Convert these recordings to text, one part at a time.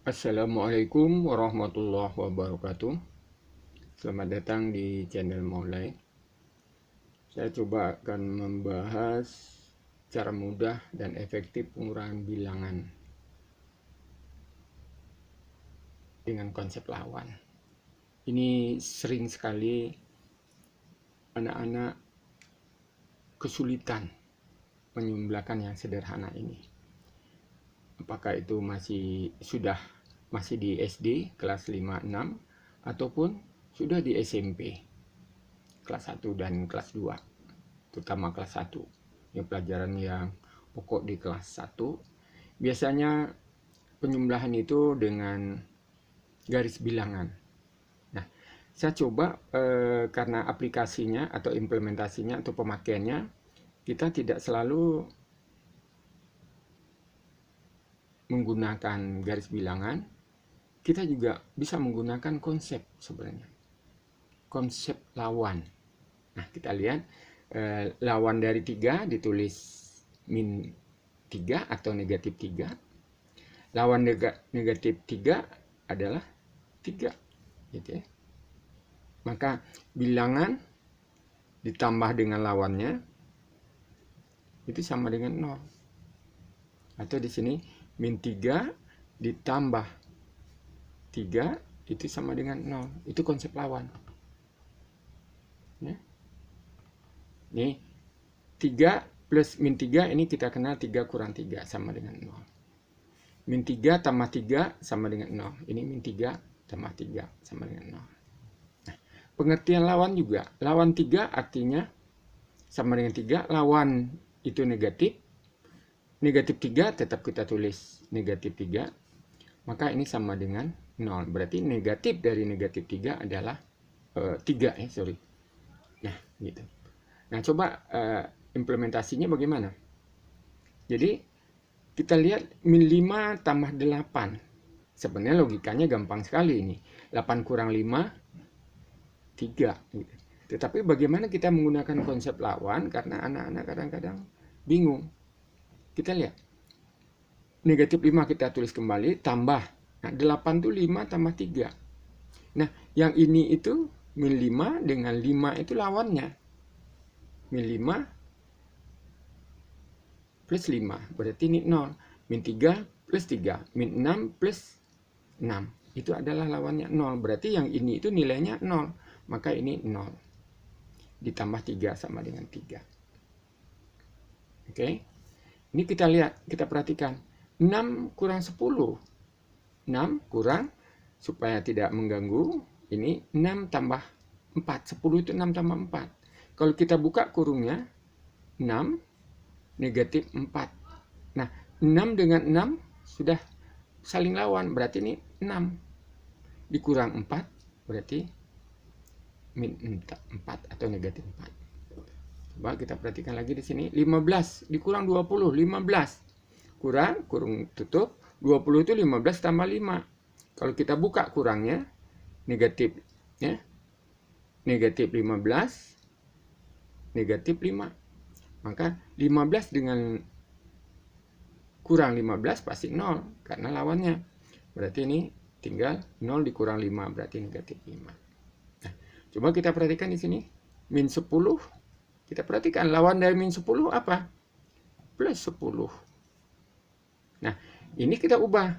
Assalamualaikum warahmatullahi wabarakatuh. Selamat datang di channel Maulay. Saya coba akan membahas cara mudah dan efektif pengurangan bilangan dengan konsep lawan. Ini sering sekali anak-anak kesulitan menjumlahkan yang sederhana ini. Apakah itu masih di SD kelas 5, 6 ataupun sudah di SMP kelas 1 dan kelas 2, terutama kelas 1. Yang pelajaran yang pokok di kelas 1 biasanya penjumlahan itu dengan garis bilangan. Nah, saya coba karena aplikasinya atau implementasinya atau pemakaiannya kita tidak selalu menggunakan garis bilangan, kita juga bisa menggunakan konsep sebenarnya. Konsep lawan. Nah, kita lihat lawan dari 3 ditulis min 3 atau negatif 3. Lawan negatif 3 adalah 3. Gitu ya. Maka bilangan ditambah dengan lawannya itu sama dengan 0. Atau di sini min 3 ditambah 3 itu sama dengan 0. Itu konsep lawan. Ya. Nih, 3 plus min 3 ini kita kenal 3 kurang 3 sama dengan 0. Min 3 tambah 3 sama dengan 0. Ini min 3 tambah 3 sama dengan 0. Nah, pengertian lawan juga. Lawan 3 artinya sama dengan 3. Lawan itu negatif. Negatif 3 tetap kita tulis negatif 3. Maka ini sama dengan 0. Berarti negatif dari negatif 3 adalah 3 ya, sorry. Nah, gitu. Nah, coba implementasinya bagaimana? Jadi, kita lihat min 5 tambah 8. Sebenarnya logikanya gampang sekali ini. 8 kurang 5, 3. Gitu. Tetapi bagaimana kita menggunakan konsep lawan? Karena anak-anak kadang-kadang bingung. Kita lihat. Negatif 5 kita tulis kembali, tambah. Nah, 8 itu 5 tambah 3. Nah, yang ini itu min 5 dengan 5 itu lawannya. Min 5 plus 5. Berarti ini 0. Min 3 plus 3. Min 6 plus 6. Itu adalah lawannya 0. Berarti yang ini itu nilainya 0. Maka ini 0. Ditambah 3 sama dengan 3. Oke. Ini kita lihat, kita perhatikan. 6 kurang 10. 6 kurang, supaya tidak mengganggu, ini 6 tambah 4. 10 itu 6 tambah 4. Kalau kita buka kurungnya, 6 negatif 4. Nah, 6 dengan 6 sudah saling lawan. Berarti ini 6. Dikurang 4, berarti min 4 atau negatif 4. Coba kita perhatikan lagi di sini. 15 dikurang 20, 15. Kurang, kurung tutup. 20 itu 15 tambah 5. Kalau kita buka kurangnya, negatif. Ya, negatif 15, negatif 5. Maka 15 dengan kurang 15 pasti 0. Karena lawannya. Berarti ini tinggal 0 dikurang 5. Berarti negatif 5. Nah, coba kita perhatikan di sini. Min 10. Kita perhatikan lawan dari min 10 apa? Plus 10. Nah, ini kita ubah.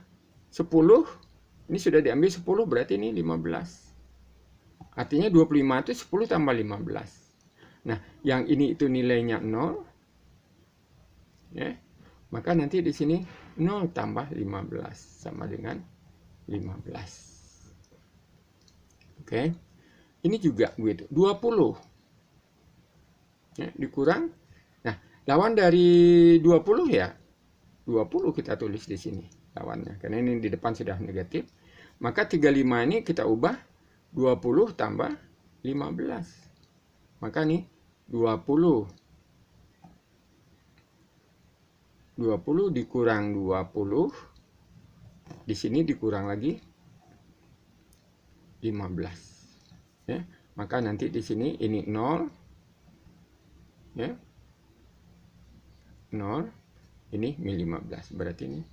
10, ini sudah diambil 10, berarti ini 15. Artinya 25 itu 10 tambah 15. Nah, yang ini itu nilainya 0. Ya, maka nanti di sini 0 tambah 15 sama dengan 15. Oke. Ini juga begitu. 20. Ya, dikurang. Nah, lawan dari 20 ya 20 kita tulis di sini lawannya. Karena ini di depan sudah negatif. Maka 35 ini kita ubah 20 tambah 15. Maka nih 20. 20 dikurang 20. Di sini dikurang lagi 15. Ya, maka nanti di sini ini 0. Ya. 0. Ini min 15. Berarti ini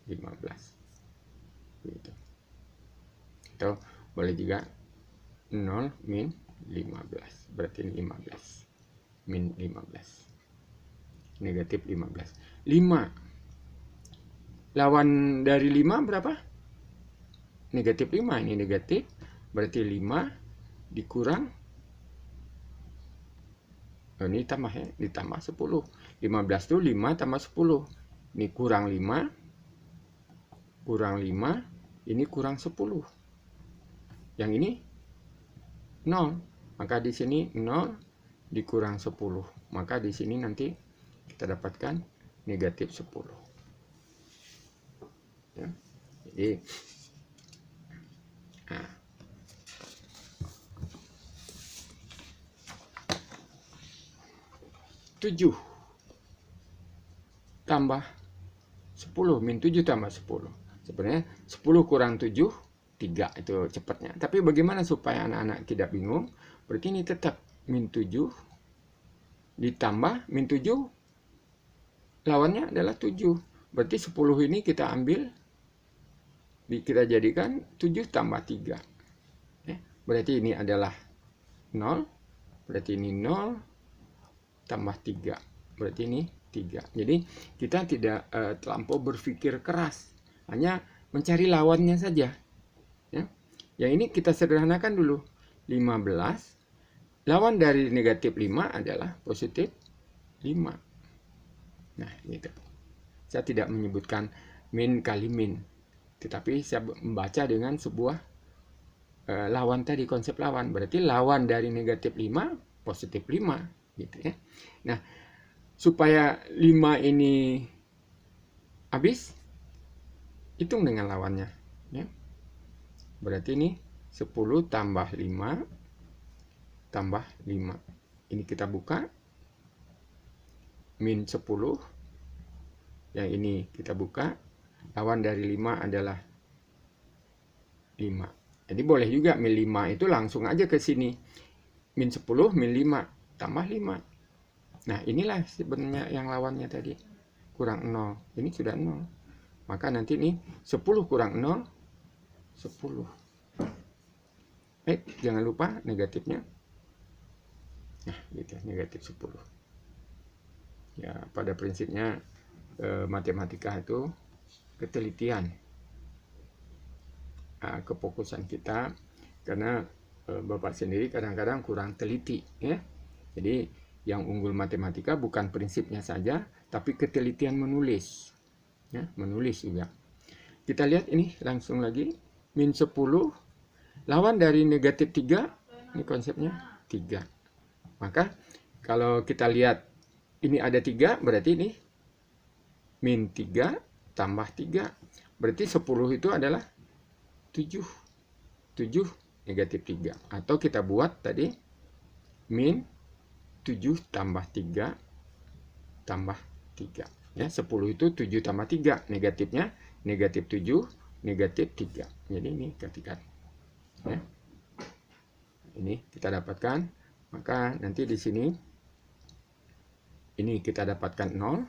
15. gitu. Atau boleh juga 0 min 15, berarti ini 15 min 15, negatif 15. 5 lawan dari 5 berapa? Negatif 5, ini negatif, berarti 5 dikurang, ini tambah ya, ditambah 10. 15 itu 5 tambah 10. Ini kurang 5, ini kurang 10. Yang ini 0. Maka di sini 0 dikurang 10. Maka di sini nanti kita dapatkan negatif 10. Ya. Jadi nah, 7 tambah 10, min 7 tambah 10. Sebenarnya 10 kurang 7, 3 itu cepatnya. Tapi bagaimana supaya anak-anak tidak bingung? Berarti ini tetap min 7 ditambah min 7 lawannya adalah 7. Berarti 10 ini kita ambil, kita jadikan 7 tambah 3. Berarti ini adalah 0. Berarti ini 0 tambah 3. Berarti ini 3. Jadi kita tidak terlampau berpikir keras, hanya mencari lawannya saja. Ya. Yang ini kita sederhanakan dulu. 15 lawan dari negatif 5 adalah positif 5. Nah, gitu. Saya tidak menyebutkan min kali min, tetapi saya membaca dengan sebuah lawan tadi, konsep lawan. Berarti lawan dari negatif 5 positif 5, gitu ya. Nah, supaya 5 ini habis, hitung dengan lawannya ya. Berarti ini 10 tambah 5 tambah 5. Ini kita buka, min 10. Yang ini kita buka, lawan dari 5 adalah 5. Jadi boleh juga min 5 itu langsung aja ke sini. Min 10, min 5, tambah 5. Nah, inilah sebenarnya yang lawannya tadi. Kurang 0. Ini sudah 0. Maka nanti ini 10 kurang 0, 10. Jangan lupa negatifnya. Nah, gitu, negatif 10. Ya, pada prinsipnya matematika itu ketelitian. Kefokusan kita, karena Bapak sendiri kadang-kadang kurang teliti ya. Jadi yang unggul matematika bukan prinsipnya saja, tapi ketelitian menulis ya, menulis juga. Kita lihat ini langsung lagi, min 10 lawan dari negatif 3, ini konsepnya 3. Maka kalau kita lihat ini ada 3, berarti ini min 3 tambah 3, berarti 10 itu adalah 7. 7 negatif 3. Atau kita buat tadi min 7 tambah 3 tambah 3. Ya, 10 itu 7 tambah 3. Negatifnya negatif 7, negatif 3. Jadi ini ketika ya. Ini kita dapatkan. Maka nanti di sini ini kita dapatkan 0.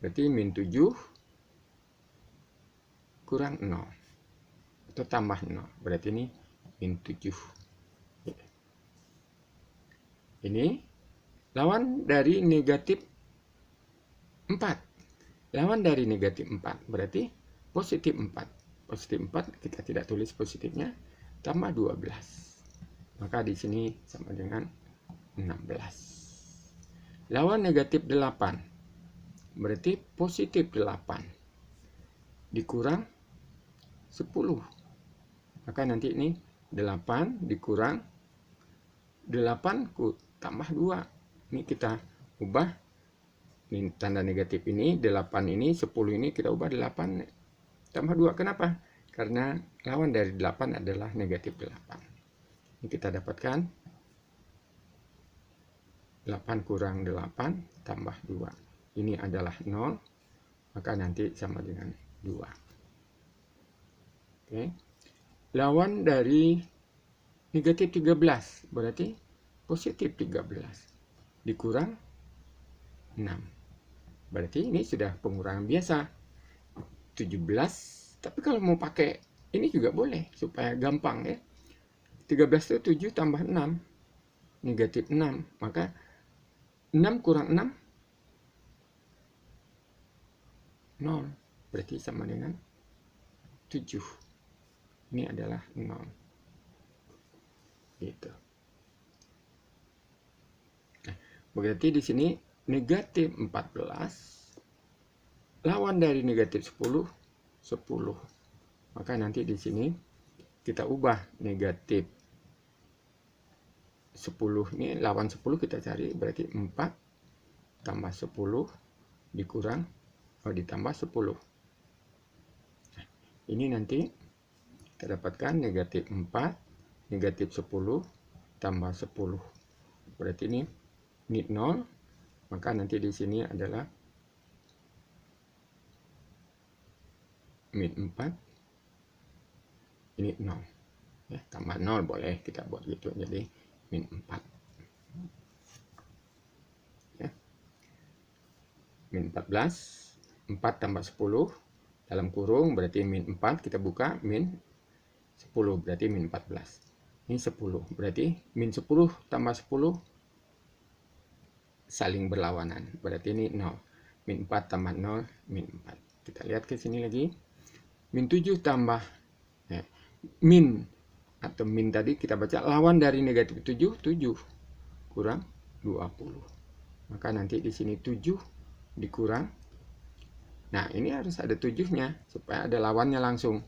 Berarti min 7 kurang 0. Atau tambah 0. Berarti ini min 7. Ini lawan dari negatif 4. Lawan dari negatif 4. Berarti positif 4. Positif 4 kita tidak tulis positifnya. Tambah 12. Maka di sini sama dengan 16. Lawan negatif 8. Berarti positif 8. Dikurang 10. Maka nanti ini 8 dikurang 8 tambah 2. Ini kita ubah. Ini tanda negatif ini, 8 ini, 10 ini kita ubah 8 tambah 2. Kenapa? Karena lawan dari 8 adalah negatif 8. Ini kita dapatkan 8 kurang 8 tambah 2. Ini adalah 0. Maka nanti sama dengan 2. Oke. Lawan dari negatif 13 berarti positif 13 dikurang 6. Berarti ini sudah pengurangan biasa. 17 Tapi kalau mau pakai ini juga boleh supaya gampang ya. 13 itu 7 tambah 6, negatif 6. Maka 6 kurang 6, 0. Berarti sama dengan 7. Ini adalah 0. Gitu. Nah, berarti di sini negatif 14 lawan dari negatif 10, 10. Maka nanti di sini kita ubah negatif 10 ini lawan 10 kita cari, berarti 4 tambah 10 dikurang ditambah 10. Nah, ini nanti kita dapatkan negatif 4 negatif 10 tambah 10. Berarti ini 0, maka nanti di sini adalah min 4, ini 0 ya, tambah 0 boleh kita buat gitu, jadi min 4 ya. Min 14, 4 tambah 10 dalam kurung berarti min 4, kita buka min 10 berarti min 14. Ini 10 berarti min 10 tambah 10 saling berlawanan, berarti ini 0. Min 4 tambah 0 min 4. Kita lihat ke sini lagi, min 7 tambah min atau min tadi kita baca lawan dari negatif 7, 7 kurang 20. Maka nanti di sini 7 dikurang. Nah, ini harus ada 7-nya supaya ada lawannya langsung.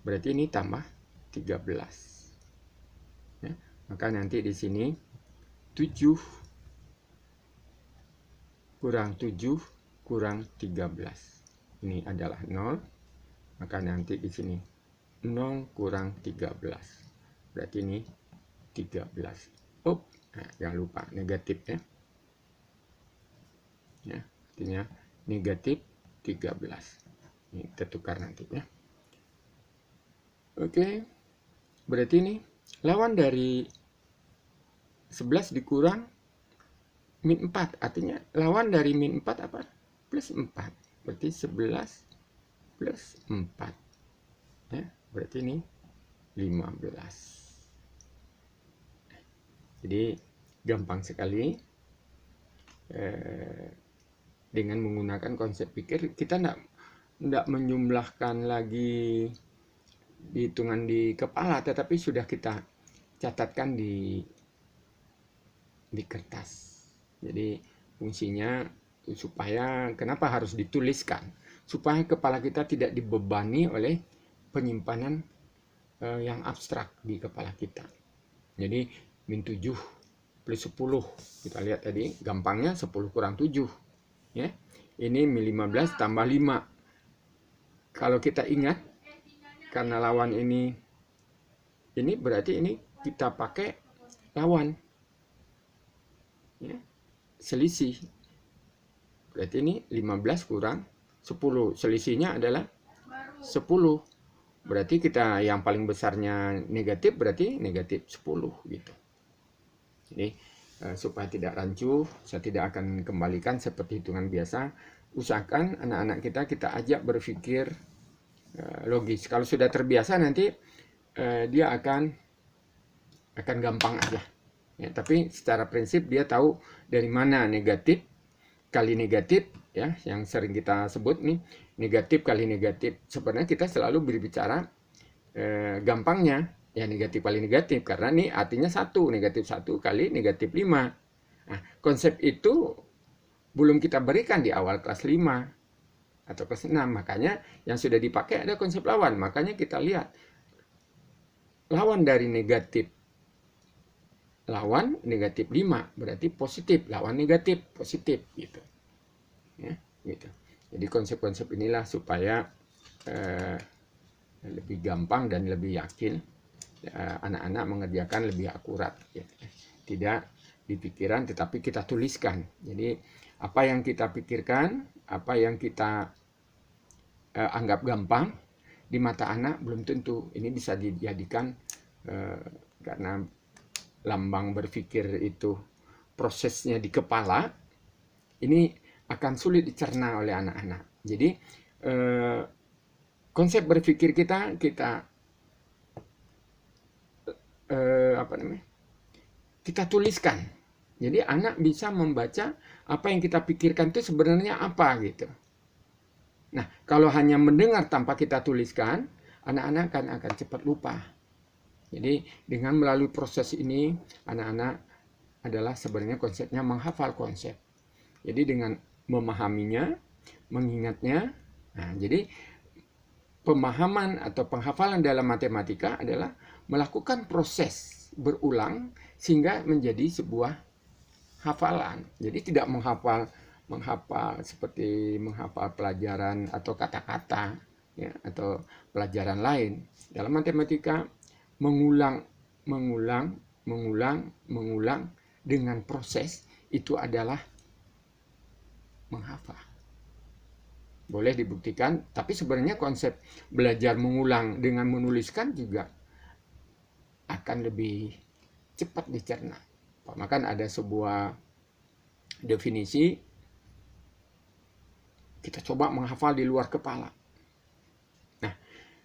Berarti ini tambah 13. Ya, maka nanti di sini 7 kurang 7 kurang 13. Ini adalah 0. Maka nanti di sini 0 kurang 13. Berarti ini 13. Nah, jangan lupa negatif ya. Ya, artinya negatif 13. Ini kita tukar nanti ya. Oke. Berarti ini lawan dari 11 dikurang min 4. Artinya lawan dari min 4 apa? Plus 4. Berarti 11 plus 4. Ya, berarti ini 15. Jadi gampang sekali dengan menggunakan konsep pikir. Kita tidak menjumlahkan lagi hitungan di kepala, tetapi sudah kita catatkan di kertas. Jadi fungsinya supaya kenapa harus dituliskan? Supaya kepala kita tidak dibebani oleh penyimpanan yang abstrak di kepala kita. Jadi min 7 plus 10. Kita lihat tadi gampangnya 10 kurang 7. Ya. Ini min 15 tambah 5. Kalau kita ingat, karena lawan ini berarti ini kita pakai lawan. Ya. Selisih. Berarti ini 15 kurang 10. Selisihnya adalah 10. Berarti kita yang paling besarnya negatif, berarti negatif 10 gitu. Jadi supaya tidak rancu, saya tidak akan kembalikan seperti hitungan biasa. Usahakan anak-anak kita ajak berpikir logis. Kalau sudah terbiasa nanti dia akan gampang aja. Ya, tapi secara prinsip dia tahu dari mana negatif kali negatif ya, yang sering kita sebut nih, negatif kali negatif. Sebenarnya kita selalu berbicara gampangnya ya negatif kali negatif, karena ini artinya 1, negatif 1 kali negatif 5. Nah, konsep itu belum kita berikan di awal kelas 5 atau kelas 6, makanya yang sudah dipakai ada konsep lawan. Makanya kita lihat lawan dari negatif, lawan negatif 5 berarti positif, lawan negatif positif gitu ya, gitu. Jadi konsep-konsep inilah supaya lebih gampang dan lebih yakin anak-anak mengerjakan lebih akurat ya. Tidak di pikiran tetapi kita tuliskan. Jadi apa yang kita pikirkan, apa yang kita anggap gampang di mata anak belum tentu ini bisa dijadikan karena lambang berpikir itu prosesnya di kepala, ini akan sulit dicerna oleh anak-anak. Jadi konsep berpikir kita kita tuliskan. Jadi anak bisa membaca apa yang kita pikirkan itu sebenarnya apa gitu. Nah, kalau hanya mendengar tanpa kita tuliskan, anak-anak akan cepat lupa. Jadi dengan melalui proses ini, anak-anak adalah sebenarnya konsepnya menghafal konsep. Jadi dengan memahaminya, mengingatnya, nah jadi pemahaman atau penghafalan dalam matematika adalah melakukan proses berulang sehingga menjadi sebuah hafalan. Jadi tidak menghafal seperti menghafal pelajaran atau kata-kata ya, atau pelajaran lain. Dalam matematika mengulang dengan proses itu adalah menghafal. Boleh dibuktikan, tapi sebenarnya konsep belajar mengulang dengan menuliskan juga akan lebih cepat dicerna. Maka ada sebuah definisi, kita coba menghafal di luar kepala. Nah,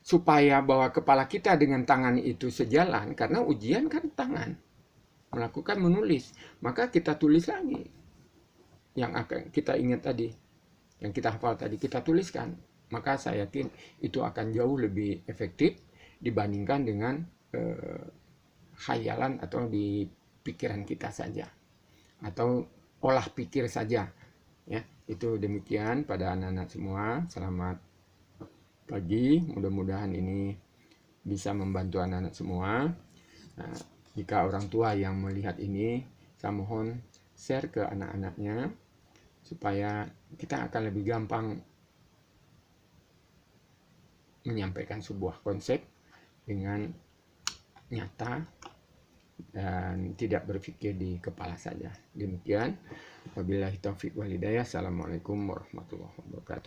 supaya bahwa kepala kita dengan tangan itu sejalan, karena ujian kan tangan, melakukan menulis, maka kita tulis lagi yang akan kita ingat tadi, yang kita hafal tadi, kita tuliskan. Maka saya yakin itu akan jauh lebih efektif dibandingkan dengan khayalan atau di pikiran kita saja, atau olah pikir saja. Ya, itu demikian pada anak-anak semua. Selamat pagi, mudah-mudahan ini bisa membantu anak-anak semua. Nah, jika orang tua yang melihat ini, saya mohon share ke anak-anaknya supaya kita akan lebih gampang menyampaikan sebuah konsep dengan nyata dan tidak berpikir di kepala saja. Demikian, wabillahi taufiq wal hidayah. Assalamualaikum warahmatullahi wabarakatuh.